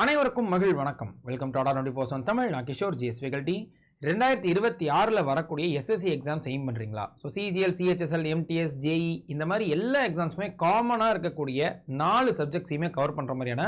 அனைவருக்கும் மகிழ் வணக்கம். வெல்கம் டு ADA24/7 தமிழ். நான் கிஷோர் ஜிஎஸ் ஃபேகல்டி. 2026 வரக்கூடிய எஸ்எஸ்சி எக்ஸாம்ஸ் எய்ம் பண்ணுறீங்களா? So CGL, CHSL, MTS, JE இந்த மாதிரி எல்லா எக்ஸாம்ஸுமே காமனாக இருக்கக்கூடிய 4 சப்ஜெக்ட்ஸையுமே கவர் பண்ணுற மாதிரியான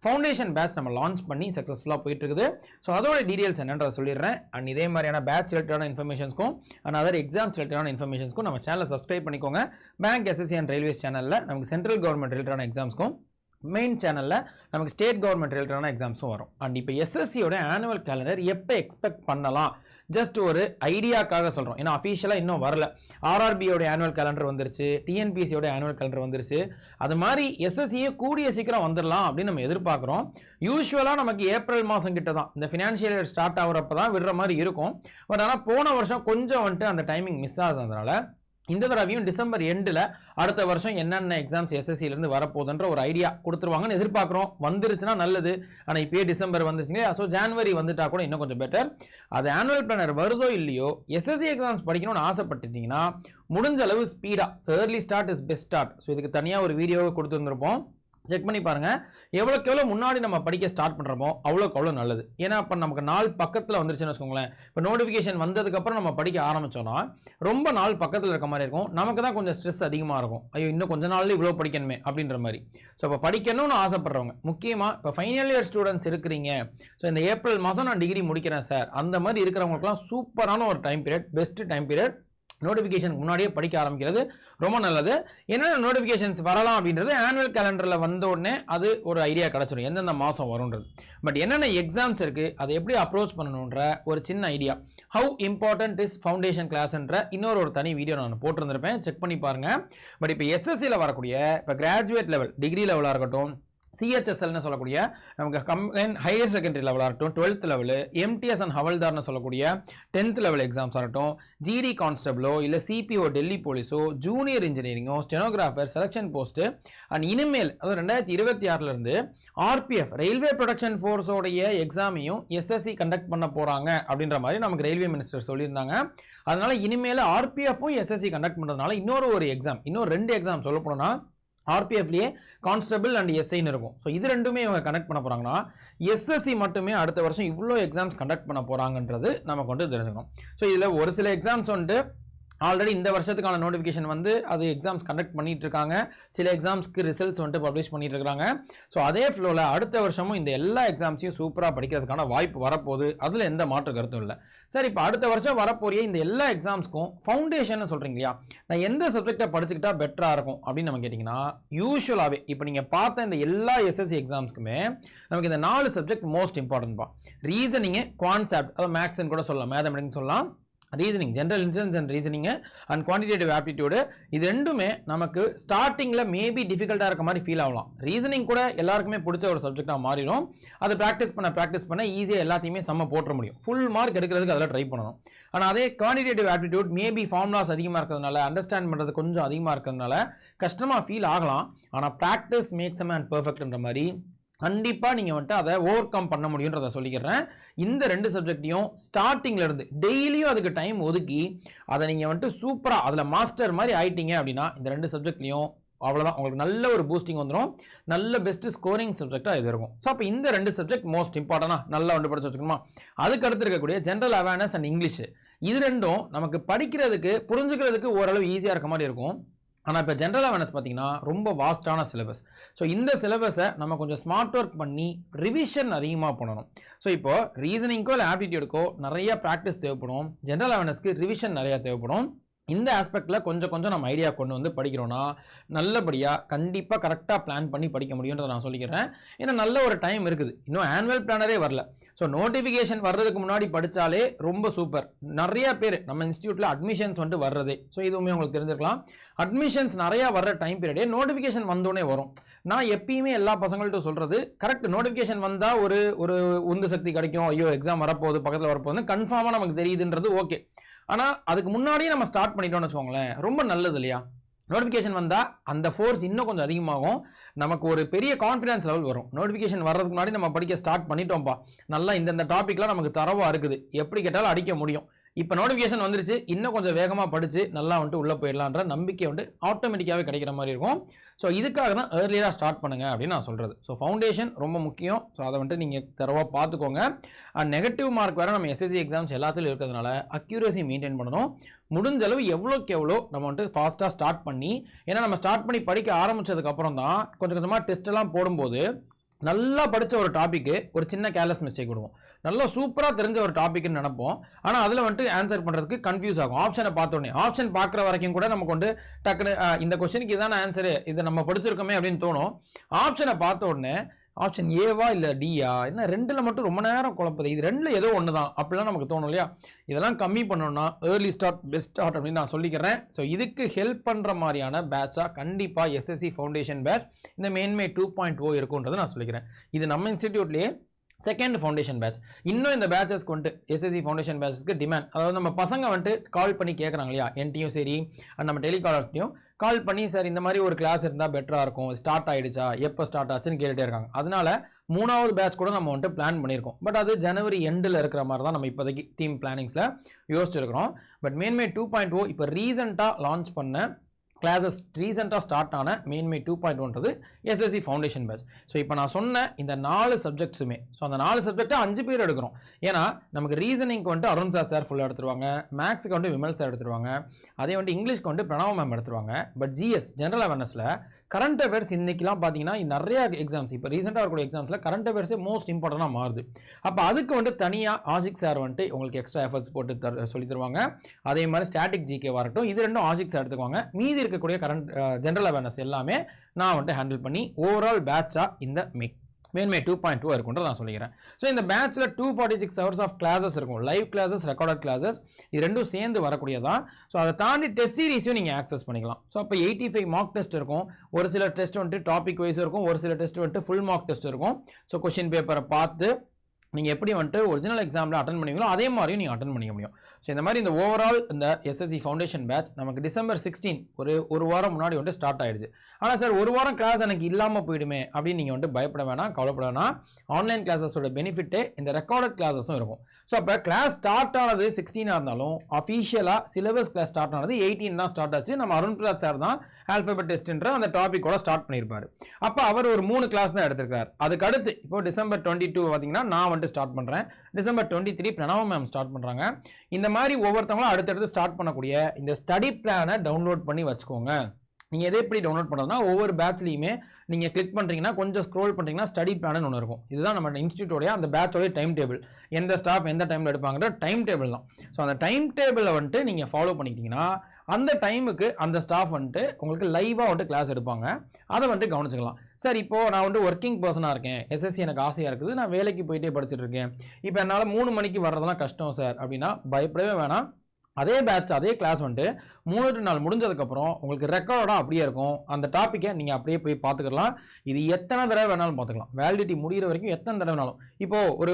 ஃபவுண்டேஷன் பேட்ச் நம்ம லான்ச் பண்ணி சக்ஸஸ்ஃபுல்லாக போயிட்டு இருக்குது. ஸோ அதோட டீடைல்ஸ் என்னன்றதை சொல்லிடுறேன். அண்ட் இதே மாதிரியான பேட்ச் ரிலேட்டடான இன்ஃபர்மேஷன்ஸ்க்கும் அண்ட் அதர் எக்ஸாம்ஸ் ரிலேட்டடான இன்ஃபர்மேஷன்ஸ்க்கும் நம்ம சேனலை சப்ஸ்கிரைப் பண்ணிக்கோங்க. பேங்க், எஸ்எஸ்சி அண்ட் ரயில்வேஸ் சேனலில் நமக்கு சென்ட்ரல் கவர்மெண்ட் ரிலேட்டடான எக்ஸாம்ஸ்க்கும் மெயின் சேனலில் நமக்கு ஸ்டேட் கவர்மெண்ட் ரிலேட்டடான எக்ஸாம்ஸும் வரும். அண்ட் இப்போ எஸ்எஸ்சியோட ஆனுவல் கேலண்டர் எப்போ எக்ஸ்பெக்ட் பண்ணலாம், ஜஸ்ட் ஒரு ஐடியாக்காக சொல்கிறோம். ஏன்னா அஃபீஷியலாக இன்னும் வரல. ஆர்ஆர்பியோட ஆனுவல் கேலண்டர் வந்துருச்சு, டிஎன்பிஎஸ்சியோட ஆனுவல் கேலண்டர் வந்துருச்சு. அது மாதிரி எஸ்எஸ்சியே கூடிய சீக்கிரம் வந்துடலாம் அப்படின்னு நம்ம எதிர்பார்க்குறோம். யூஸ்வலாக நமக்கு ஏப்ரல் மாதம் கிட்ட தான் இந்த ஃபினான்ஷியல் இயர் ஸ்டார்ட் ஆகிறப்ப தான் விடுற மாதிரி இருக்கும். பட் ஆனால் போன வருஷம் கொஞ்சம் வந்துட்டு அந்த டைமிங் மிஸ் ஆகுறதுனால இந்த தடவையும் டிசம்பர் எண்டில் அடுத்த வருஷம் என்னென்ன எக்ஸாம்ஸ் எஸ்எஸ்சிலேருந்து வரப்போகுதுன்ற ஒரு ஐடியா கொடுத்துருவாங்கன்னு எதிர்பார்க்குறோம். வந்துருச்சுன்னா நல்லது. ஆனால் இப்போயே டிசம்பர் வந்துச்சுங்க. ஸோ ஜான்வரி வந்துட்டா கூட இன்னும் கொஞ்சம் பெட்டர். அது ஆனுவல் பிளானர் வருதோ இல்லையோ, எஸ்எஸ்சி எக்ஸாம்ஸ் படிக்கணும்னு ஆசைப்பட்டுட்டீங்கன்னா முடிஞ்ச அளவு ஸ்பீடாக, so early start is best start. So இதுக்கு தனியாக ஒரு வீடியோவை கொடுத்துருந்துருப்போம். செக் பண்ணி பாருங்கள். எவ்வளோக்கு எவ்வளோ முன்னாடி நம்ம படிக்க ஸ்டார்ட் பண்ணுறோமோ அவ்வளோக்கு அவ்வளோ நல்லது. ஏன்னா இப்போ நமக்கு நாள் பக்கத்தில் வந்துருச்சுன்னு வச்சுக்கோங்களேன். இப்போ நோட்டிஃபிகேஷன் வந்ததுக்கப்புறம் நம்ம படிக்க ஆரம்பித்தோன்னா ரொம்ப நாள் பக்கத்தில் இருக்க மாதிரி இருக்கும். நமக்கு தான் கொஞ்சம் ஸ்ட்ரெஸ் அதிகமாக இருக்கும். ஐயோ இன்னும் கொஞ்ச நாளில் இவ்வளோ படிக்கணுமே அப்படின்ற மாதிரி. ஸோ இப்போ படிக்கணும்னு ஆசைப்படுறவங்க, முக்கியமாக இப்போ ஃபைனல் இயர் ஸ்டூடெண்ட்ஸ் இருக்கிறீங்க, ஸோ இந்த ஏப்ரல் மாதம் நான் டிகிரி முடிக்கிறேன் சார், அந்த மாதிரி இருக்கிறவங்களுக்குலாம் சூப்பரான ஒரு time period, best time period. நோட்டிஃபிகேஷனுக்கு முன்னாடியே படிக்க ஆரம்பிக்கிறது ரொம்ப நல்லது. என்னென்ன நோட்டிஃபிகேஷன்ஸ் வரலாம் அப்படின்றது ஆனுவல் கேலண்டரில் வந்த உடனே அது ஒரு ஐடியா கிடச்சிடும் எந்தெந்த மாதம் வரும்ன்றது. பட் என்னென்ன எக்ஸாம்ஸ் இருக்குது, அதை எப்படி அப்ரோச் பண்ணணுன்ற ஒரு சின்ன idea. How important is foundation கிளாஸ்ன்ற இன்னொரு தனி வீடியோ நான் போட்டிருந்திருப்பேன், செக் பண்ணி பாருங்கள். பட் இப்போ எஸ்எஸ்சியில் வரக்கூடிய இப்போ கிராஜுவேட் லெவல், டிகிரி லெவலாக இருக்கட்டும், சிஹெச்எஸ்எல்னு சொல்லக்கூடிய நமக்கு ஹையர் செகண்டரி லெவலாக இருக்கட்டும், 12th லெவலு, எம்டிஎஸ் அண்ட் ஹவல்தார்னு சொல்லக்கூடிய 10th லெவல் எக்ஸாம்ஸாக இருக்கட்டும், ஜிடி கான்ஸ்டபிளோ இல்லை சிபிஓ டெல்லி போலீஸோ, ஜூனியர் இன்ஜினியரிங்கோ, ஸ்டெனோகிராஃபர், செலெக்ஷன் போஸ்ட்டு அண்ட் இனிமேல் அதாவது 2026 ஆர்பிஎஃப் ரயில்வே ப்ரொடக்ஷன் ஃபோர்ஸோடைய எக்ஸாமையும் எஸ்எஸ்சி கண்டக்ட் பண்ண போகிறாங்க அப்படின்ற மாதிரி நமக்கு ரயில்வே மினிஸ்டர் சொல்லியிருந்தாங்க. அதனால இனிமேல் ஆர்பிஎஃப்பும் எஸ்எஸ்சி கண்டக்ட் பண்ணுறதுனால இன்னொரு எக்ஸாம், இன்னொரு 2 எக்ஸாம் சொல்ல போனோம்னா ஆர்பிஎஃப்லேயே கான்ஸ்டபிள் அண்ட் எஸ்ஐன்னு இருக்கும். ஸோ இது ரெண்டுமே இவங்க கண்டக்ட் பண்ண போகிறாங்கன்னா எஸ்எஸ்சி மட்டுமே அடுத்த வருஷம் இவ்வளோ எக்ஸாம்ஸ் கண்டக்ட் பண்ண போகிறாங்கன்றது நமக்கு வந்து தெரிஞ்சுக்கணும். ஸோ இதில் ஒரு சில எக்ஸாம்ஸ் வந்துட்டு ஆல்ரெடி இந்த வருஷத்துக்கான நோட்டிஃபிகேஷன் வந்து அது எக்ஸாம்ஸ் கண்டக்ட் பண்ணிட்டு இருக்காங்க. சில எக்ஸாம்ஸ்க்கு ரிசல்ட்ஸ் வந்துட்டு பப்ளிஷ் பண்ணிட்டு இருக்காங்க. ஸோ அதே ஃப்ளோவில் அடுத்த வருஷமும் இந்த எல்லா எக்ஸாம்ஸையும் சூப்பராக படிக்கிறதுக்கான வாய்ப்பு வரப்போகுது. அதில் எந்த மாற்று கருத்தும் இல்லை. சரி, இப்போ அடுத்த வருஷம் வரப்போறிய இந்த எல்லா எக்ஸாம்ஸ்க்கும் ஃபவுண்டேஷன் சொல்கிறீங்க இல்லையா, நான் எந்த சப்ஜெக்டை படிச்சுக்கிட்டா பெட்டராக இருக்கும் அப்படின்னு நம்ம கேட்டிங்கன்னா, யூஸ்வலாகவே இப்போ நீங்கள் பார்த்த இந்த எல்லா எஸ்எஸ்சி எக்ஸாம்ஸ்க்குமே நமக்கு இந்த 4 சப்ஜெக்ட் மோஸ்ட் இம்பார்ட்டன்ட்பா. ரீசனிங்கு, குவான்செப்ட், அதாவது மேக்ஸ்ன்னு கூட சொல்லலாம், மேத்தமெட்டிக்ஸ் சொல்லலாம், reasoning, general intelligence and reasoning and quantitative aptitude, இது ரெண்டுமே நமக்கு ஸ்டார்டிங்கில் மேபி டிஃபிகல்ட்டாக இருக்க மாதிரி ஃபீல் ஆகலாம். ரீசனிங் கூட எல்லாருக்குமே பிடிச்ச ஒரு சப்ஜெக்டாக மாறிடும். அதை ப்ராக்டிஸ் பண்ண ஈஸியாக எல்லாத்தையுமே செம்ம போட்டுற முடியும். ஃபுல் மார்க் எடுக்கிறதுக்கு அதில் ட்ரை பண்ணணும். ஆனால் அதே குவான்டிடேட்டிவ் ஆப்டிடியூட் மேபி ஃபார்முலாஸ் அதிகமாக இருக்கிறதுனால, அண்டர்ஸ்டாண்ட் பண்ணுறது கொஞ்சம் அதிகமாக இருக்கிறதுனால கஷ்டமாக ஃபீல் ஆகலாம். ஆனால் ப்ராக்டிஸ் மேக்ஸ் அ மேன் பெர்ஃபெக்ட்ன்ற மாதிரி கண்டிப்பாக நீங்கள் வந்துட்டு அதை ஓவர் கம் பண்ண முடியுன்றதை சொல்லிக்கிறேன். இந்த 2 சப்ஜெக்டையும் ஸ்டார்டிங்லேருந்து டெய்லியும் அதுக்கு டைம் ஒதுக்கி அதை நீங்கள் வந்துட்டு சூப்பராக அதில் மாஸ்டர் மாதிரி ஆயிட்டீங்க அப்படின்னா இந்த 2 சப்ஜெக்ட்லையும் அவ்வளோதான், உங்களுக்கு நல்ல ஒரு பூஸ்டிங் வந்துடும். நல்ல பெஸ்ட்டு ஸ்கோரிங் சப்ஜெக்டாக இது இருக்கும். ஸோ அப்போ இந்த 2 சப்ஜெக்ட் மோஸ்ட் இம்பார்ட்டனாக நல்லா வந்து படிச்சு வச்சுக்கணுமா. அதுக்கு அடுத்து இருக்கக்கூடிய ஜென்ரல் அவேர்னஸ் அண்ட் இங்கிலீஷ், இது ரெண்டும் நமக்கு படிக்கிறதுக்கு புரிஞ்சுக்கிறதுக்கு ஓரளவு ஈஸியாக இருக்க மாதிரி இருக்கும். ஆனால் இப்போ ஜென்ரல் அவேர்னஸ் பார்த்தீங்கன்னா ரொம்ப வாஸ்டான சிலபஸ். ஸோ இந்த சிலபஸை நம்ம கொஞ்சம் ஸ்மார்ட் ஒர்க் பண்ணி ரிவிஷன் அதிகமாக பண்ணணும். ஸோ இப்போ ரீசனிங்க்கோ இல்லை ஆப்டிடியூடுக்கோ நிறைய ப்ராக்டிஸ் தேவைப்படும். ஜென்ரல் அவேர்னஸ்க்கு ரிவிஷன் நிறையா தேவைப்படும். இந்த ஆஸ்பெக்டில் கொஞ்சம் நம்ம ஐடியா கொண்டு வந்து படிக்கிறோன்னா நல்லபடியாக கண்டிப்பாக கரெக்டாக பிளான் பண்ணி படிக்க முடியுன்றதை நான் சொல்லிக்கிறேன். ஏன்னா நல்ல ஒரு டைம் இருக்குது, இன்னும் ஆனுவல் பிளானரே வரல. ஸோ நோட்டிஃபிகேஷன் வர்றதுக்கு முன்னாடி படித்தாலே ரொம்ப சூப்பர். நிறைய பேர் நம்ம இன்ஸ்டியூட்டில் அட்மிஷன்ஸ் வந்துட்டு வர்றதே, ஸோ இதுவுமே உங்களுக்கு தெரிஞ்சிருக்கலாம். அட்மிஷன்ஸ் நிறையா வர்ற டைம் பீரியடே நோட்டிஃபிகேஷன் வந்தோடனே வரும். நான் எப்பயுமே எல்லா பசங்கள்கிட்ட சொல்கிறது, கரெக்ட் நோட்டிஃபிகேஷன் வந்தால் ஒரு உந்து சக்தி கிடைக்கும், ஐயோ எக்ஸாம் வரப்போகுது, பக்கத்தில் வரப்போகுதுன்னு கன்ஃபார்மாக நமக்கு தெரியுதுன்றது ஓகே. ஆனால் அதுக்கு முன்னாடியே நம்ம ஸ்டார்ட் பண்ணிட்டோம்னு வச்சுக்கோங்களேன், ரொம்ப நல்லது இல்லையா. நோட்டிஃபிகேஷன் வந்தால் அந்த ஃபோர்ஸ் இன்னும் கொஞ்சம் அதிகமாகும். நமக்கு ஒரு பெரிய கான்ஃபிடன்ஸ் லெவல் வரும். நோட்டிஃபிகேஷன் வர்றதுக்கு முன்னாடி நம்ம படிக்க ஸ்டார்ட் பண்ணிட்டோம்ப்பா, நல்லா இந்த டாப்பிக்லாம் நமக்கு தரவாக இருக்குது, எப்படி கேட்டாலும் அடிக்க முடியும், இப்போ நோட்டிஃபிகேஷன் வந்துருச்சு, இன்னும் கொஞ்சம் வேகமாக படித்து நல்லா வந்துட்டு உள்ளே போயிடலான்ற நம்பிக்கை வந்துட்டு ஆட்டோமேட்டிக்காகவே கிடைக்கிற மாதிரி இருக்கும். ஸோ இதுக்காக தான் ஏர்லியராக ஸ்டார்ட் பண்ணுங்கள் அப்படின்னு நான் சொல்கிறது. ஸோ ஃபவுண்டேஷன் ரொம்ப முக்கியம். ஸோ அதை வந்துட்டு நீங்கள் தரவாக பார்த்துக்கோங்க. நெகட்டிவ் மார்க் வேறு நம்ம எஸ்எஸ்சி எக்ஸாம்ஸ் எல்லாத்துலையும் இருக்கிறதுனால அக்யூரசி மெயின்டைன் பண்ணணும். முடிஞ்ச அளவு எவ்வளோக்கு எவ்வளோ நம்ம வந்துட்டு ஃபாஸ்ட்டாக ஸ்டார்ட் பண்ணி, ஏன்னா நம்ம ஸ்டார்ட் பண்ணி படிக்க ஆரம்பித்ததுக்கப்புறம் தான் கொஞ்சம் கொஞ்சமாக டெஸ்ட்டெல்லாம் போடும்போது நல்லா படித்த ஒரு டாப்பிக்கு ஒரு சின்ன கேர்லெஸ் மிஸ்டேக் விடுவோம். நல்லா சூப்பராக தெரிஞ்ச ஒரு டாப்பிக்னு நினைப்போம். ஆனால் அதில் வந்துட்டு ஆன்சர் பண்ணுறதுக்கு கன்ஃபியூஸ் ஆகும். ஆப்ஷனை பார்த்தோன்னே ஆப்ஷன் பார்க்குற வரைக்கும் கூட நமக்கு வந்து டக்குன்னு இந்த கொஸ்டினுக்கு இதான ஆன்சரு, இதை நம்ம படிச்சிருக்கோமே அப்படின்னு தோணும். ஆப்ஷனை பார்த்த உடனே ஆப்ஷன் ஏவா இல்லை டியா, என்ன ரெண்டில் மட்டும் ரொம்ப நேரம் குழப்பது, இது ரெண்டில் ஏதோ ஒன்று தான் அப்படிலாம் நமக்கு தோணும் இல்லையா? இதெல்லாம் கம்மி பண்ணணும்னா ஏர்லி ஸ்டார்ட் பெஸ்ட் ஸ்டார்ட் அப்படின்னு நான் சொல்லிக்கிறேன். ஸோ இதுக்கு ஹெல்ப் பண்ணுற மாதிரியான பேட்சாக கண்டிப்பாக எஸ்எஸ்சி ஃபவுண்டேஷன் பேட்ச் இந்த மேன்மே 2.0 இருக்குன்றது நான் சொல்லிக்கிறேன். இது நம்ம இன்ஸ்டிடியூட்லேயே செகண்ட் ஃபவுண்டேஷன் பேட்ச். இன்னும் இந்த பேட்சஸ்க்கு வந்துட்டு எஸ்எஸ்சி ஃபவுண்டேஷன் பேட்சஸ்க்கு டிமாண்ட், அதாவது நம்ம பசங்க வந்துட்டு கால் பண்ணி கேட்குறாங்க இல்லையா, என்கிட்டையும் சரி நம்ம டெலிகாலர்ஸ்ட்டையும் கால் பண்ணி சார் இந்த மாதிரி ஒரு கிளாஸ் இருந்தால் பெட்டராக இருக்கும், ஸ்டார்ட் ஆகிடுச்சா, எப்போ ஸ்டார்ட் ஆச்சுன்னு கேட்டுகிட்டே இருக்காங்க. அதனால 3வது பேட்ச் கூட நம்ம வந்துட்டு பிளான் பண்ணியிருக்கோம். பட் அது ஜனவரி எண்டில் இருக்கிற மாதிரி தான் நம்ம இப்போதைக்கு டீம் பிளானிங்ஸில் யோசிச்சிருக்கிறோம். பட் மேன்மே 2.0 இப்போ ரீசெண்டாக லான்ச் பண்ண கிளாஸஸ், ரீசெண்டாக ஸ்டார்ட் ஆன மேன்மே 2.1ன்றது எஸ்எஸ்சி ஃபவுண்டேஷன் பேட்ச். ஸோ இப்போ நான் சொன்ன இந்த 4 சப்ஜெக்ட்ஸுமே, ஸோ அந்த 4 சப்ஜெக்ட்டை 5 பேர் எடுக்கிறோம். ஏன்னா நமக்கு ரீசனிங்க்கு வந்துட்டு அருண் சார் ஃபுல்லாக எடுத்துருவாங்க, மேக்ஸுக்கு வந்துட்டு விமல் சார் எடுத்துருவாங்க, அதே வந்துட்டு இங்கிலீஷ்க்கு வந்துட்டு பிரணவ் மேம் எடுத்துருவாங்க. பட் ஜிஎஸ் ஜென்ரல் அவேர்னஸில் கரண்ட் அஃபேர்ஸ் இன்றைக்கெலாம் பார்த்தீங்கன்னா நிறையா எக்ஸாம்ஸ், இப்போ ரீசெண்டாக இருக்கக்கூடிய எக்ஸாம்ஸில் கரண்ட் அஃபேர்ஸே மோஸ்ட் இம்பார்ட்டண்டாக மாறுது. அப்போ அதுக்கு வந்துட்டு தனியாக ஆஷிக் சார் வந்துட்டு உங்களுக்கு எக்ஸ்ட்ரா எஃபர்ட்ஸ் போட்டு சொல்லி தருவாங்க. அதே மாதிரி ஸ்டாட்டிக் ஜிகே வரட்டும், இது ரெண்டும் ஆஷிக் சார் எடுத்துக்குவாங்க. மீதி இருக்கக்கூடிய கரண்ட் ஜென்ரல் அவேர்னஸ் எல்லாமே நான் வந்துட்டு ஹேண்டில் பண்ணி ஓவரால் பேட்சாக இந்த மேன்மே 2.2 இருக்குன்றது நான் சொல்லிக்கிறேன். ஸோ இந்த பேட்சில் 246 ஹவர்ஸ் ஆஃப் கிளாஸஸ் இருக்கும், லைவ் கிளாஸஸ், ரெக்கார்டட் கிளாஸஸ், இது ரெண்டும் சேர்ந்து வரக்கூடியதான். ஸோ அதை தாண்டி டெஸ்ட் சீரிஸையும் நீங்கள் ஆக்சஸ் பண்ணிக்கலாம். ஸோ அப்போ 85 மார்க் டெஸ்ட் இருக்கும். ஒரு சில டெஸ்ட் வந்துட்டு டாபிக் வைஸ் இருக்கும், ஒரு சில டெஸ்ட் வந்துட்டு ஃபுல் மார்க் டெஸ்ட் இருக்கும். ஸோ கொஸ்டின் பேப்பரை பார்த்து நீங்கள் எப்படி வந்துட்டு ஒரிஜினல் எக்ஸாமில் அட்டன் பண்ணீங்களோ அதே மாதிரியும் நீங்கள் அட்டன் பண்ணிக்க முடியும். ஸோ இந்த மாதிரி இந்த ஓவரால் இந்த எஸ்எஸ்சி ஃபவுண்டேஷன் பேட்ச் நமக்கு டிசம்பர் 16 ஒரு வாரம் முன்னாடி வந்துட்டு ஸ்டார்ட் ஆயிடுச்சு. ஆனால் சார் ஒரு வாரம் கிளாஸ் எனக்கு இல்லாமல் போயிடுமே அப்படின்னு நீங்கள் வந்துட்டு பயப்பட வேணாம், கவலைப்பட வேணாம். ஆன்லைன் கிளாஸஸோட பெனிஃபிட்டே இந்த ரெக்கார்டட் கிளாஸஸும் இருக்கும். ஸோ அப்போ கிளாஸ் ஸ்டார்ட் ஆனது 16 இருந்தாலும் அஃபீஷியலாக சிலபஸ் கிளாஸ் ஸ்டார்ட் ஆனது 18 தான் ஸ்டார்ட் ஆச்சு. நம்ம அருண் பிரசாத் சார் தான் ஆல்ஃபபெட் டெஸ்ட்ன்ற அந்த டாப்பிக்கோட ஸ்டார்ட் பண்ணியிருப்பார். அப்போ அவர் ஒரு 3 கிளாஸ் தான் எடுத்திருக்காரு. அதுக்கு அடுத்து இப்போ டிசம்பர் 22 பார்த்தீங்கன்னா நான் வந்துட்டு ஸ்டார்ட் பண்ணுறேன். டிசம்பர் 23 பிரணவ் மேம் ஸ்டார்ட் பண்ணுறாங்க. இந்த மாதிரி ஒவ்வொருத்தவங்களும் அடுத்தடுத்து ஸ்டார்ட் பண்ணக்கூடிய இந்த ஸ்டடி பிளானை டவுன்லோட் பண்ணி வச்சுக்கோங்க. நீங்கள் எதை எப்படி டவுன்லோட் பண்ணுறதுனா ஒவ்வொரு பேட்ச்லையுமே நீங்கள் கிளிக் பண்ணுறீங்கன்னா கொஞ்சம் ஸ்க்ரோல் பண்ணுறீங்கன்னா ஸ்டடி பிளான் ஒன்று இருக்கும். இதுதான் நம்ம இன்ஸ்டியூட்டோடைய அந்த பேட்சோடைய டைம் டேபிள், எந்த ஸ்டாஃப் எந்த டைமில் எடுப்பாங்கிற டைம் டேபிள் தான். ஸோ அந்த டைம் டேபிளை வந்துட்டு நீங்கள் ஃபாலோ பண்ணிக்கிட்டீங்கன்னா அந்த டைமுக்கு அந்த ஸ்டாஃப் வந்துட்டு உங்களுக்கு லைவாக வந்துட்டு கிளாஸ் எடுப்பாங்க. அதை வந்துட்டு கவனிச்சுக்கலாம். சார் இப்போது நான் வந்துட்டு ஒர்க்கிங் பர்சனாக இருக்கேன், எஸ்எஸ்சி எனக்கு ஆசையாக இருக்குது, நான் வேலைக்கு போயிட்டே படிச்சுட்டு இருக்கேன், இப்போ என்னால் 3 மணிக்கு வர்றதெல்லாம் கஷ்டம் சார் அப்படின்னா பயப்படவே வேணாம். அதே பேட்ச் அதே கிளாஸ் வந்துட்டு 3 நாள் முடிஞ்சதுக்கப்புறம் உங்களுக்கு ரெக்கார்டாக அப்படியே இருக்கும். அந்த டாப்பிக்கை நீங்கள் அப்படியே போய் பார்த்துக்கலாம். இது எத்தனை தடவை வேணாலும் பார்த்துக்கலாம், வேலிடிட்டி முடிகிற வரைக்கும் எத்தனை தடவை வேணாலும். இப்போது ஒரு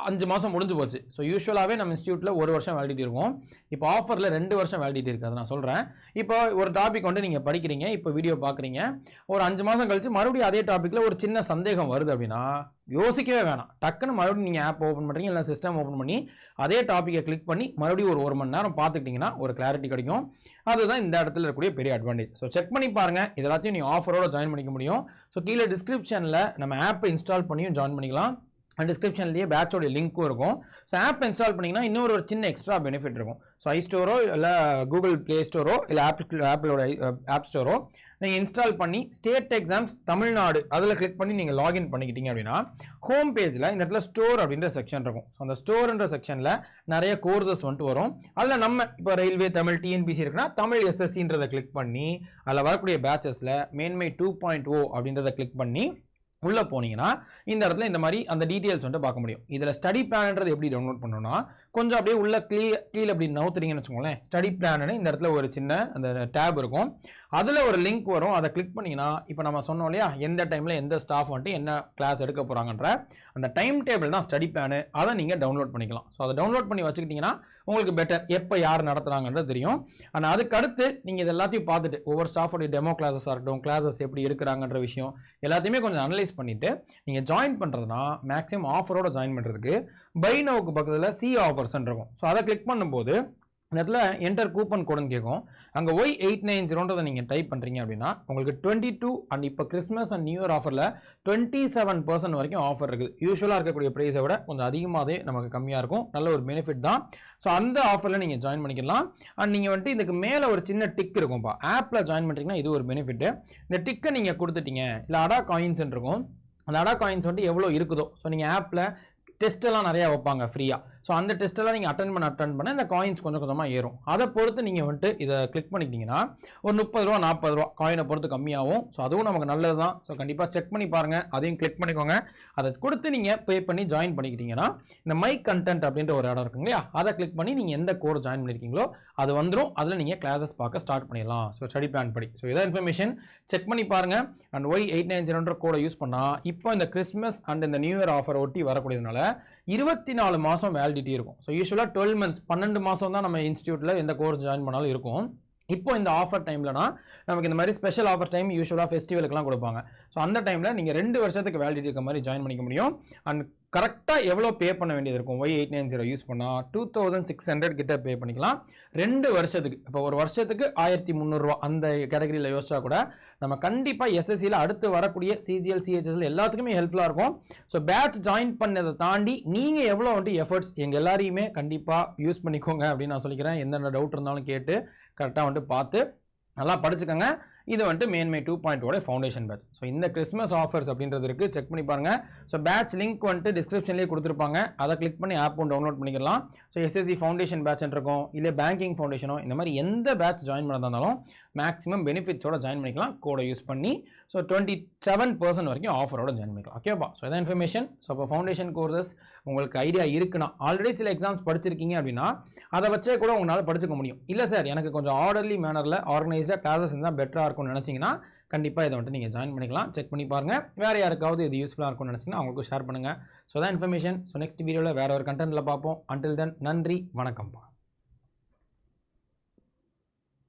5 மாதம் முடிஞ்சு போச்சு. ஸோ யூஸ்வலாகவே நம்ம இன்ஸ்டியூட்டில் 1 வருஷம் வேலிடிட்டி இருக்கும். இப்போ ஆஃபரில் 2 வருஷம் வேலிடிட்டி இருக்குது. அதை நான் சொல்கிறேன். இப்போ ஒரு டாபிக் வந்து நீங்கள் படிக்கிறீங்க, இப்போ வீடியோ பார்க்குறீங்க, ஒரு 5 மாதம் கழிச்சு மறுபடியும் அதே டாப்பிக்கில் ஒரு சின்ன சந்தேகம் வருது அப்படின்னா யோசிக்கவே வேணாம், டக்குன்னு மறுபடியும் நீங்கள் ஆப் ஓப்பன் பண்ணுறீங்க இல்லை சிஸ்டம் ஓப்பன் பண்ணி அதே டாப்பிக்கை கிளிக் பண்ணி மறுபடியும் ஒரு மணி நேரம் பார்த்துக்கிட்டிங்கன்னா ஒரு கிளாரிட்டி கிடைக்கும். அதுதான் இந்த இடத்துல இருக்கக்கூடிய பெரிய அட்வான்டேஜ். ஸோ செக் பண்ணி பாருங்கள், இது எல்லாத்தையும் நீங்கள் ஆஃபரோட ஜாயின் பண்ணிக்க முடியும். ஸோ கீழே டிஸ்கிரிப்ஷனில் நம்ம ஆப்பை இன்ஸ்டால் பண்ணியும் ஜாயின் பண்ணிக்கலாம். டிஸ்கிரிப்ஷன்லேயே பேட்சோட லிங்க்கும் இருக்கும். ஸோ ஆப் இன்ஸ்டால் பண்ணிங்கன்னா இன்னொரு சின்ன எக்ஸ்ட்ரா பெனிஃபிட் இருக்கும். ஸோ ஐ ஸ்டோரோ இல்லை கூகுள் ப்ளே ஸ்டோரோ இல்லை ஆப்பிளோட ஆப் ஸ்டோரோ நீங்கள் இன்ஸ்டால் பண்ணி ஸ்டேட் எக்ஸாம்ஸ் தமிழ்நாடு அதில் கிளிக் பண்ணி நீங்கள் லாகின் பண்ணிக்கிட்டீங்க அப்படின்னா ஹோம் பேஜில் இந்த இடத்துல ஸ்டோர் அப்படின்ற செக்ஷன் இருக்கும். ஸோ அந்த ஸ்டோர்ன்ற செக்ஷனில் நிறைய கோர்சஸ் வந்துட்டு வரும். அதில் நம்ம இப்போ ரயில்வே தமிழ் டிஎன்பிசி இருக்குன்னா தமிழ் எஸ்எஸ்சின்றதை கிளிக் பண்ணி அதில் வரக்கூடிய பேட்சஸில் மேன்மை 2.0 அப்படின்றத கிளிக் பண்ணி உள்ளே போனீங்கன்னா இந்த இடத்துல இந்த மாதிரி அந்த டீட்டெயில்ஸ் வந்துட்டு பார்க்க முடியும். இதில் ஸ்டடி பிளான்ன்றது எப்படி டவுன்லோட் பண்ணணும்னா கொஞ்சம் அப்படியே உள்ள கீழே அப்படி நவுத்துறீங்கன்னு வச்சுக்கோங்களேன். ஸ்டடி பிளான்னு இந்த இடத்துல ஒரு சின்ன அந்த டேப் இருக்கும். அதில் ஒரு லிங்க் வரும், அதை கிளிக் பண்ணிங்கன்னா இப்போ நம்ம சொன்னோம் இல்லையா எந்த டைமில் எந்த ஸ்டாஃப் வந்துட்டு என்ன கிளாஸ் எடுக்க போகிறாங்கன்ற அந்த டைம் டேபிள் தான் ஸ்டடி பிளானு. அதை நீங்கள் டவுன்லோட் பண்ணிக்கலாம். ஸோ அதை டவுன்லோட் பண்ணி வச்சுக்கிட்டிங்கன்னா உங்களுக்கு பெட்டர், எப்போ யார் நடத்துகிறாங்கன்றது தெரியும். ஆனால் அதுக்கு அடுத்து நீங்கள் இது எல்லாத்தையும் பார்த்துட்டு ஒவ்வொரு ஸ்டாஃபோடைய டெமோ கிளாஸஸாக இருக்கட்டும், கிளாஸஸ் எப்படி எடுக்கிறாங்கன்ற விஷயம் எல்லாத்தையுமே கொஞ்சம் அனலைஸ் பண்ணிவிட்டு நீங்கள் ஜாயின் பண்ணுறதுனா மேக்ஸிமம் ஆஃபரோட ஜாயின் பண்ணுறதுக்கு பை நவுக்கு பக்கத்தில் சி ஆஃபர்ஸ்ன்னு இருக்கும். ஸோ அதை கிளிக் பண்ணும்போது இந்த இடத்துல என்டர் கூப்பன் கோடுன்னு கேட்கும். அங்கே Y890ன்றதை நீங்கள் டைப் பண்ணுறீங்க அப்படின்னா உங்களுக்கு 22 அண்ட் இப்போ கிறிஸ்மஸ் அண்ட் நியூ இயர் ஆஃபரில் 27% வரைக்கும் ஆஃபர் இருக்குது. யூஸ்வலாக இருக்கக்கூடிய ப்ரைஸை விட கொஞ்சம் அதிகமாகவே நமக்கு கம்மியாக இருக்கும். நல்ல ஒரு பெனிஃபிட் தான். ஸோ அந்த ஆஃபரில் நீங்கள் ஜாயின் பண்ணிக்கலாம். அண்ட் நீங்கள் வந்துட்டு இதுக்கு மேலே ஒரு சின்ன டிக் இருக்கும்ப்பா, ஆப்பில் ஜாயின் பண்ணுறீங்கன்னா இது ஒரு பெனிஃபிட்டு. இந்த டிக்கை நீங்கள் கொடுத்துட்டீங்க, இல்லை அடா காயின்ஸ் இருக்கும். அந்த அடா காயின்ஸ் வந்துட்டு எவ்வளோ இருக்குதோ, ஸோ நீங்கள் ஆப்பில் டெஸ்ட்டெல்லாம் நிறையா வைப்பாங்க ஃப்ரீயாக. ஸோ அந்த டெஸ்ட்டெல்லாம் நீங்கள் அட்டன் பண்ண இந்த காயின்ஸ் கொஞ்சம் கொஞ்சமாக ஏறும். அதை பொறுத்து நீங்கள் வந்துட்டு இதை கிளிக் பண்ணிக்கிட்டிங்கன்னா ஒரு 30 ரூபா 40 ரூபா காயினை பொறுத்து கம்மியாகும். ஸோ அதுவும் நமக்கு நல்லது தான். ஸோ கண்டிப்பாக செக் பண்ணி பாருங்கள், அதையும் கிளிக் பண்ணிக்கோங்க. அதை கொடுத்து நீங்கள் பே பண்ணி ஜாயின் பண்ணிக்கிட்டீங்கன்னா இந்த மை கண்டென்ட் அப்படின்ற ஒரு இடம் இருக்குங்க இல்லையா, அதை கிளிக் பண்ணி நீங்கள் எந்த கோர்ஸ் ஜாயின் பண்ணியிருக்கீங்களோ அது வந்துடும். அதில் நீங்கள் கிளாஸஸ் பார்க்க ஸ்டார்ட் பண்ணிடலாம். ஸோ ஸ்டடி பிளான் படி. ஸோ இதை இன்ஃபர்மேஷன் செக் பண்ணி பாருங்கள். அண்ட் Y890 கோடை யூஸ் பண்ணால் இப்போ இந்த கிறிஸ்மஸ் அண்ட் இந்த நியூ இயர் ஆஃபர் ஒட்டி வரக்கூடியதுனால 24 மாதம் வேலிடிட்டி இருக்கும். ஸோ யூஸ்வலாக 12 months 12 மாதம் தான் நம்ம இன்ஸ்டியூட்டில் எந்த கோர்ஸ் ஜாயின் பண்ணாலும் இருக்கும். இப்போ இந்த ஆஃபர் டைம்லனா நமக்கு இந்த மாதிரி ஸ்பெஷல் ஆஃபர் டைம் யூஸ்வலாக ஃபெஸ்டிவலுக்குலாம் கொடுப்பாங்க. ஸோ அந்த டைமில் நீங்கள் 2 வருஷத்துக்கு வேலிடிட்டி இருக்க மாதிரி ஜாயின் பண்ணிக்க முடியும். அண்ட் கரெக்டாக எவ்வளோ பே பண்ண வேண்டியது இருக்கும், Y890 யூஸ் பண்ணால் 2600 கிட்ட பே பண்ணிக்கலாம் 2 வருஷத்துக்கு. இப்போ ஒரு வருஷத்துக்கு 1300 ரூபா அந்த கேட்டகரியில் யோசிச்சா கூட நம்ம கண்டிப்பாக எஸ்எஸ்சியில் அடுத்து வரக்கூடிய சிஜிஎல் சிஹெச்எஸ்எல் எல்லாத்துக்குமே ஹெல்ப்ஃபுல்லாக இருக்கும். ஸோ பேட்ச் ஜாயின் பண்ணதை தாண்டி நீங்கள் எவ்வளோ வந்துட்டு எஃபர்ட்ஸ் எங்கள் எல்லாரையுமே கண்டிப்பாக யூஸ் பண்ணிக்கோங்க அப்படின்னு நான் சொல்லிக்கிறேன். எந்தெந்த டவுட் இருந்தாலும் கேட்டு கரெக்டாக வந்துட்டு பார்த்து நல்லா படிச்சுக்கோங்க. இது வந்துட்டு மேன்மை 2.0 ஃபவுண்டேஷன் பேட்ச். ஸோ இந்த கிறிஸ்மஸ் ஆஃபர்ஸ் அப்படின்றது இருக்குது, செக் பண்ணி பாருங்கள். ஸோ பேட்ச் லிங்க் வந்துட்டு டிஸ்கிரிப்ஷன்லேயே கொடுத்துருப்பாங்க, அதை கிளிக் பண்ணி ஆப்பும் டவுன்லோட் பண்ணிக்கலாம். ஸோ எஸ்எஸ்சி ஃபவுண்டேஷன் பேட்ச் இருக்கும், இல்லை பேங்கிங் ஃபவுண்டேஷனோ இந்த மாதிரி எந்த பேட்ச் ஜாயின் பண்ணதா இருந்தாலும் மேக்ஸிமம் பெனிஃபிட்ஸோட ஜாயின் பண்ணிக்கலாம் கோடை யூஸ் பண்ணி. ஸோ 27% வரைக்கும் ஆஃபரோட ஜாயின் பண்ணிக்கலாம். ஓகேப்பா. ஸோ இதான் இன்ஃபர்மேஷன். ஸோ இப்போ ஃபவுண்டேஷன் கோர்சஸ் உங்களுக்கு ஐடியா இருக்குன்னா ஆல்ரெடி சில எக்ஸாம்ஸ் படிச்சிருக்கீங்க அப்படின்னா அதை வச்சே கூட உங்களால் படிச்சுக்க முடியும். இல்லை சார் எனக்கு கொஞ்சம் ஆர்டர்லி மேனரில் ஆர்கனைஸ்டாக கிளாஸஸ் இருந்தால் பெட்டராக இருக்கும்னு நினச்சிங்கன்னா கண்டிப்பாக இதை வந்துட்டு நீங்கள் ஜாயின் பண்ணிக்கலாம். செக் பண்ணி பாருங்கள். வேறு யாருக்காவது இது யூஸ்ஃபுல்லாக இருக்கும்னு நினச்சிங்கன்னா அவங்களுக்கு ஷேர் பண்ணுங்கள். ஸோ தான் இன்ஃபர்மேஷன். ஸோ நெக்ஸ்ட் வீடியோவில் வேறு ஒரு கண்டென்ட்டில் பார்ப்போம். அன்டில் தென் நன்றி, வணக்கம்ப்பா.